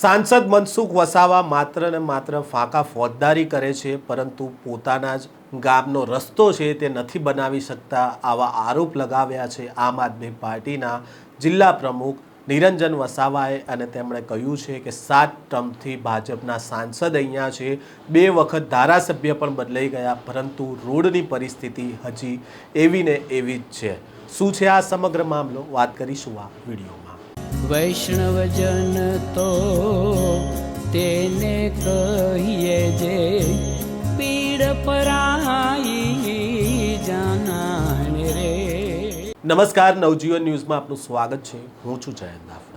સાંસદ મનસુખ વસાવા માત્ર ને માત્ર ફાંકા ફોજદારી કરે છે, પરંતુ પોતાના જ ગામનો રસ્તો છે તે નથી બનાવી શકતા, આવા આરોપ લગાવ્યા છે આમ આદમી પાર્ટીના જિલ્લા પ્રમુખ નિરંજન વસાવાએ। અને તેમણે કહ્યું છે કે 7 ટર્મથી ભાજપના સાંસદ અહીંયા છે, 2 વખત ધારાસભ્ય પણ બદલાઈ ગયા, પરંતુ રોડની પરિસ્થિતિ હજી એવી ને એવી જ છે। શું છે આ સમગ્ર મામલો, વાત કરીશું આ વિડીયોમાં। વૈષ્ણવજન તો તેને કહીએ જે પીડ પરાઈ જાનાને રે। નમસ્કાર, નવજીવન ન્યૂઝમાં આપનું સ્વાગત છે। હું છું જયંત દાફડા।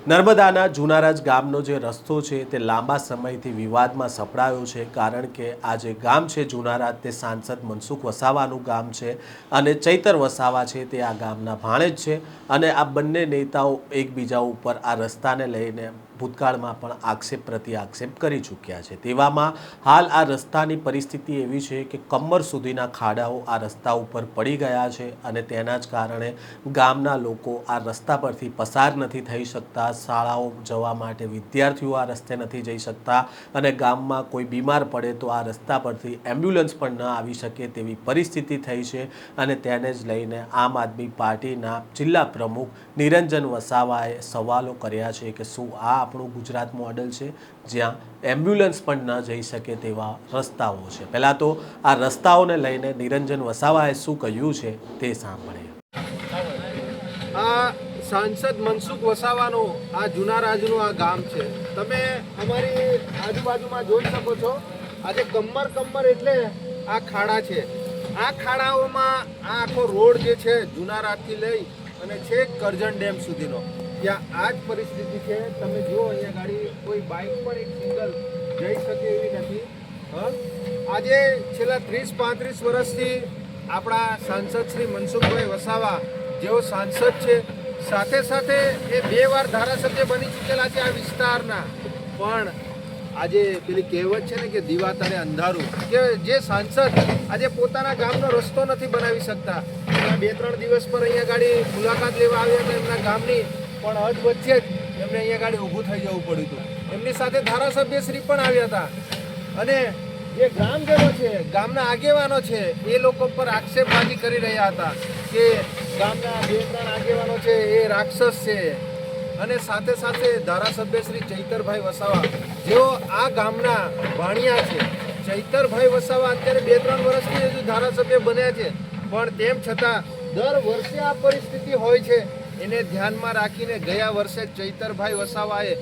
નર્મદાના જુનારાજ ગામનો જે રસ્તો છે તે લાંબા સમયથી વિવાદમાં સપડાયો છે, કારણ કે આ જે ગામ છે જુનારાજ તે સાંસદ મનસુખ વસાવાનું ગામ છે અને ચૈતર વસાવા છે તે આ ગામના ભાણેજ છે। અને આ બંને નેતાઓ એકબીજા ઉપર આ રસ્તાને લઈને ભૂતકાળમાં પણ આક્ષેપ પ્રતિ આક્ષેપ કરી ચૂક્યા છે। તેવામાં હાલ આ રસ્તાની પરિસ્થિતિ એવી છે કે કમર સુધીના ખાડાઓ આ રસ્તા ઉપર પડી ગયા છે અને તેના જ કારણે ગામના લોકો આ રસ્તા પરથી પસાર નથી થઈ શકતા। શાળાઓ જવા માટે વિદ્યાર્થીઓ આ રસ્તે નથી જઈ શકતા અને ગામમાં કોઈ બીમાર પડે તો આ રસ્તા પરથી એમ્બ્યુલન્સ પણ ન આવી શકે તેવી પરિસ્થિતિ થઈ છે। અને તેને જ લઈને આમ આદમી પાર્ટીના જિલ્લા પ્રમુખ નિરંજન વસાવાએ સવાલો કર્યા છે કે શું આ આપણું ગુજરાત મોડેલ છે જ્યાં એમ્બ્યુલન્સ પણ ન જઈ શકે તેવા રસ્તાઓ છે। પહેલાં તો આ રસ્તાઓને લઈને નિરંજન વસાવાએ શું કહ્યું છે તે સાંભળીએ। આ સાંસદ મનસુખ વસાવાનું આ જુનારાજનું આ ગામ છે। તમે અમારી આજુબાજુમાં જોઈ શકો છો, આજે કમર એટલે આ ખાડા છે। આ ખાડાઓમાં આ આખો રોડ જે છે જુનારાજથી લઈ અને છેક કરજણ ડેમ સુધીનો, ત્યાં આ જ પરિસ્થિતિ છે। તમે જુઓ અહીંયા ગાડી કોઈ બાઇક પણ એક સિંગલ જઈ શકે એવી નથી। આજે છેલ્લા 30-35 વર્ષથી આપણા સાંસદ શ્રી મનસુખભાઈ વસાવા જેઓ સાંસદ છે, સાથે સાથે એ 2 વાર ધારાસભ્ય બની ચૂકેલા છે આ વિસ્તારના। પણ આજે પેલી કહેવત છે ને કે દીવા તળે અંધારું, કે જે સાંસદ આજે પોતાના ગામનો રસ્તો નથી બનાવી શકતા। 2-3 દિવસ પર અહીંયા ગાડી મુલાકાત લેવા આવ્યા હતા એમના ગામની, પણ અધ વચ્ચે જ એમને અહીંયા ગાડી ઊભું થઈ જવું પડ્યું હતું। એમની સાથે ધારાસભ્ય શ્રી પણ આવ્યા હતા અને જે ગ્રામજનો છે, ગામના આગેવાનો છે, એ લોકો પર આક્ષેપબાજી કરી રહ્યા હતા કે ગામના 2-3 આગેવાનો છે એ રાક્ષસ છે। અને સાથે સાથે ધારાસભ્ય શ્રી ચૈતરભાઈ વસાવા જેઓ આ ગામના ભાણિયા છે, ચૈતરભાઈ વસાવા અત્યારે 2-3 વર્ષથી હજુ ધારાસભ્ય બન્યા છે, પણ તેમ છતાં દર વર્ષે આ પરિસ્થિતિ હોય છે। એને ધ્યાનમાં રાખીને ગયા વર્ષે ચૈતરભાઈ વસાવાએ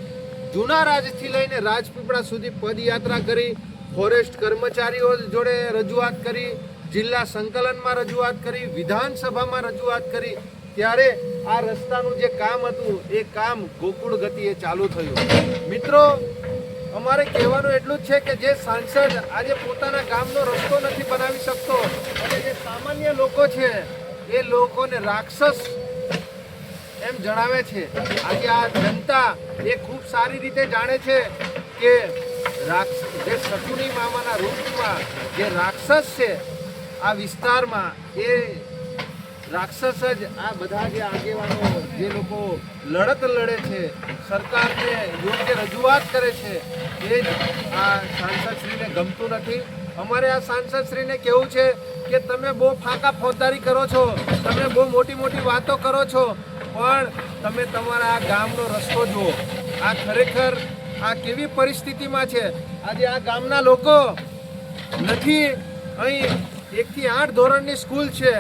જુનારાજથી લઈને રાજપીપળા સુધી પદયાત્રા કરી, ફોરેસ્ટ કર્મચારીઓ જોડે રજૂઆત કરી, જિલ્લા સંકલનમાં રજૂઆત કરી, વિધાનસભામાં રજૂઆત કરી, ત્યારે આ રસ્તાનું જે કામ હતું એ કામ ગોકુળ ગતિએ ચાલુ થયું। મિત્રો, અમારે કહેવાનું એટલું જ છે કે જે સાંસદ આજે પોતાના ગામનો રસ્તો નથી બનાવી શકતો અને જે સામાન્ય લોકો છે એ લોકોને રાક્ષસ એમ જણાવે છે, આજે આ જનતા એ ખૂબ સારી રીતે જાણે છે કે જે શકુની મામાના રૂપમાં જે રાક્ષસ છે આ વિસ્તારમાં, એ રાક્ષસ જ આ બધા જે આગેવાનો જે લોકો લડત લડે છે, સરકારને યોગ્ય રજૂઆત કરે છે, એ જ આ સાંસદશ્રીને ગમતું નથી। અમારે આ સાંસદશ્રીને કહેવું છે કે તમે બહુ ફાંકા ફોજદારી કરો છો, તમે બહુ મોટી મોટી વાતો કરો છો, પણ તમે તમારા આ ગામનો રસ્તો જુઓ। આ ખરેખર આ કેવી પરિસ્થિતિમાં છે। આજે આ ગામના લોકો નથી, અહીં 1 થી 8 ધોરણની સ્કૂલ છે,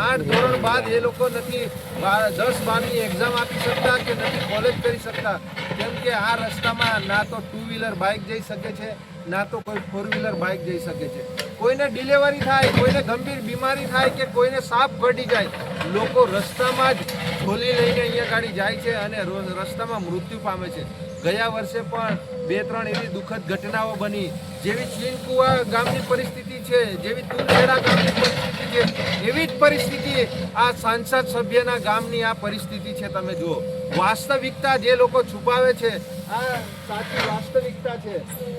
8 ધોરણ બાદ એ લોકો નથી 10-12ની એક્ઝામ આપી શકતા કે નથી કોલેજ કરી શકતા, કેમ કે આ રસ્તામાં ના તો 2 વ્હીલર બાઇક જઈ શકે છે, ના તો કોઈ 4 વ્હીલર બાઇક જઈ શકે છે। કોઈને ડિલિવરી થાય, કોઈને ગંભીર બીમારી થાય કે કોઈને સાપ કરડી જાય, લોકો રસ્તામાં જ ઝોલી લઈને અહીંયા ગાડી જાય છે અને રસ્તામાં મૃત્યુ પામે છે। ગયા વર્ષે પણ 2-3 એવી દુઃખદ ઘટનાઓ બની, જેવી ચીનકુવા ગામની પરિસ્થિતિ છે, જેવી તુલખેડા ગામની પરિસ્થિતિ છે, એવી જ પરિસ્થિતિ આ સાંસદ સભ્યના ગામની આ પરિસ્થિતિ છે। તમે જુઓ, વાસ્તવિકતા જે લોકો છુપાવે છે આ સાચી વાસ્તવિકતા છે।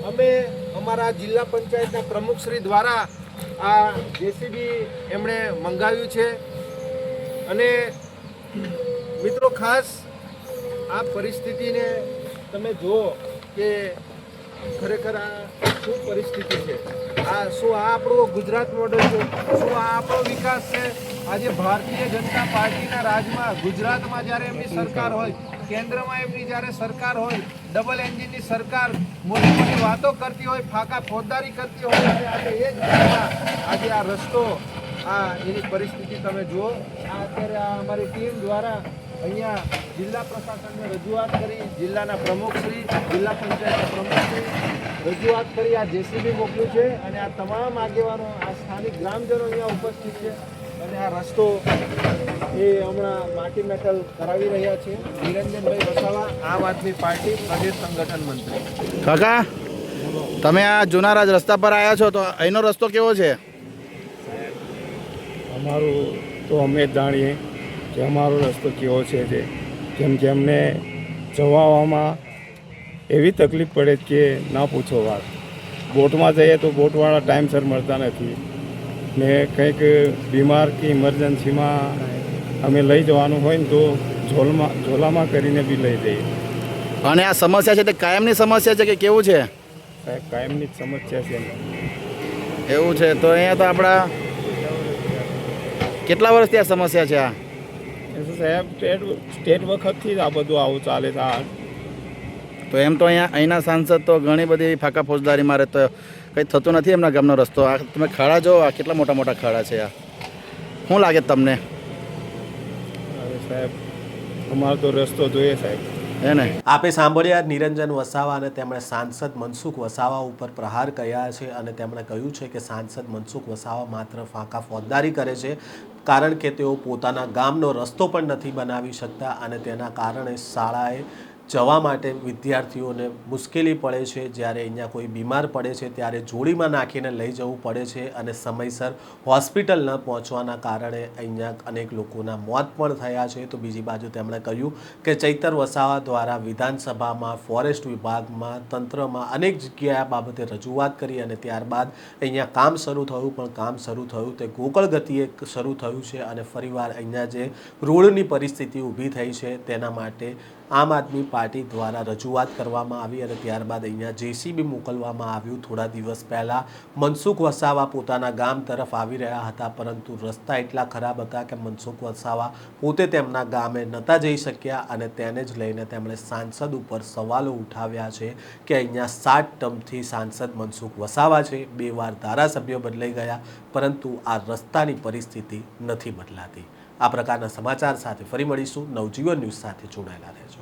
અમે અમારા જિલ્લા પંચાયતના પ્રમુખશ્રી દ્વારા આ જેસીબી એમણે મંગાવ્યું છે અને મિત્રો ખાસ આ પરિસ્થિતિને તમે જુઓ કે ખરેખર આ શું પરિસ્થિતિ છે, શું આ આપણું ગુજરાત મોડેલ છે, શું આ આપણો વિકાસ છે? આજે ભારતીય જનતા પાર્ટીના રાજમાં ગુજરાતમાં જ્યારે એમની સરકાર હોય, કેન્દ્રમાં એમની જ્યારે સરકાર હોય, ડબલ એન્જિનની સરકાર મોટી મોટી વાતો કરતી હોય, ફાંકા ફોજદારી કરતી હોય, અને આજે એ જ ગામમાં આજે આ રસ્તો, એની પરિસ્થિતિ તમે જુઓ. અત્યારે અમારી ટીમ દ્વારા અહીંયા જિલ્લા પ્રશાસનને રજૂઆત કરી, જિલ્લાના પ્રમુખશ્રી, જિલ્લા પંચાયતના પ્રમુખશ્રી રજૂઆત કરી, આ જેસીબી મોકલ્યું છે અને આ તમામ આગેવાનો, આ સ્થાનિક ગ્રામજનો અહીંયા ઉપસ્થિત છે અને આ રસ્તો એ હમણાં માટી મેટલ કરાવી રહ્યા છે. નિરંજનભાઈ વસાવા, આમ આદમી પાર્ટી પ્રદેશ સંગઠન મંત્રી. કાકા, તમે આ જુનારાજ રસ્તા પર આવ્યા છો, તો અહીંનો રસ્તો કેવો છે? અમારું તો અમે જ જાણીએ કે અમારો રસ્તો કેવો છે તે, કેમ કે અમને જવામાં એવી તકલીફ પડે કે ના પૂછો વાત. બોટમાં જઈએ તો બોટવાળા ટાઈમસર મળતા નથી ને કંઈક બીમાર કે ઇમરજન્સીમાં અમે લઈ જવાનું હોય ને તો ઝોલામાં કરીને બી લઈ જઈએ. અને આ સમસ્યા છે તે કાયમની સમસ્યા છે કે કેવું છે? સાહેબ, કાયમની જ સમસ્યા છે. એવું છે તો અહીંયા તો આપણા કેટલા વર્ષથી આ સમસ્યા છે? આ એ તો સાહેબ સ્ટેટ વખતથી જ આ બધું આવું ચાલે છે. તો એમ તો અહીંના સાંસદ તો ઘણી બધી ફાંકા ફોજદારી મારે, તો કંઈ થતું નથી એમના ગામનો રસ્તો. આ તમે ખાડા જો, આ કેટલા મોટા મોટા ખાડા છે. આ શું લાગે તમને? હવે સાહેબ, અમારો તો રસ્તો જોઈએ સાહેબ. હે ને? આપે સાંભળ્યા નિરંજન વસાવા, અને તેમણે સાંસદ મનસુખ વસાવા ઉપર પ્રહાર કર્યા છે અને તેમણે કહ્યું છે કે સાંસદ મનસુખ વસાવા માત્ર ફાંકા ફોજદારી કરે છે, કારણ કે તેઓ પોતાના ગામનો રસ્તો પણ નથી બનાવી શકતા અને તેના કારણે શાળાએ જવા માટે વિદ્યાર્થીઓને મુશ્કેલી પડે છે. જ્યારે અહીંયા કોઈ બીમાર પડે છે ત્યારે જોડીમાં નાખીને લઈ જવું પડે છે અને સમયસર હોસ્પિટલ ન પહોંચવાના કારણે અહીંયા અનેક લોકોના મોત પણ થયા છે. તો બીજી બાજુ તેમણે કહ્યું કે ચૈતર વસાવા દ્વારા વિધાનસભામાં, ફોરેસ્ટ વિભાગમાં, તંત્રમાં અનેક જગ્યાએ આ બાબતે રજૂઆત કરી અને ત્યારબાદ અહીંયા કામ શરૂ થયું, પણ કામ શરૂ થયું તે ગોકળ ગતિએ શરૂ થયું છે અને ફરીવાર અહીંયા જે રોડની પરિસ્થિતિ ઊભી થઈ છે તેના માટે આમ આદમી પાર્ટી દ્વારા રજૂઆત કરવામાં આવી અને ત્યારબાદ અહીંયા જેસીબી મોકલવામાં આવ્યું. થોડા દિવસ પહેલાં મનસુખ વસાવા પોતાના ગામ તરફ આવી રહ્યા હતા, પરંતુ રસ્તા એટલા ખરાબ હતા કે મનસુખ વસાવા પોતે તેમના ગામે નહોતા જઈ શક્યા અને તેને જ લઈને તેમણે સાંસદ ઉપર સવાલો ઉઠાવ્યા છે કે અહીંયા 7 ટર્મથી સાંસદ મનસુખ વસાવા છે, 2 વાર ધારાસભ્યો બદલાઈ ગયા, પરંતુ આ રસ્તાની પરિસ્થિતિ નથી બદલાતી. આ પ્રકારના સમાચાર સાથે ફરી મળીશું. નવજીવન ન્યૂઝ સાથે જોડાયેલા રહેજો.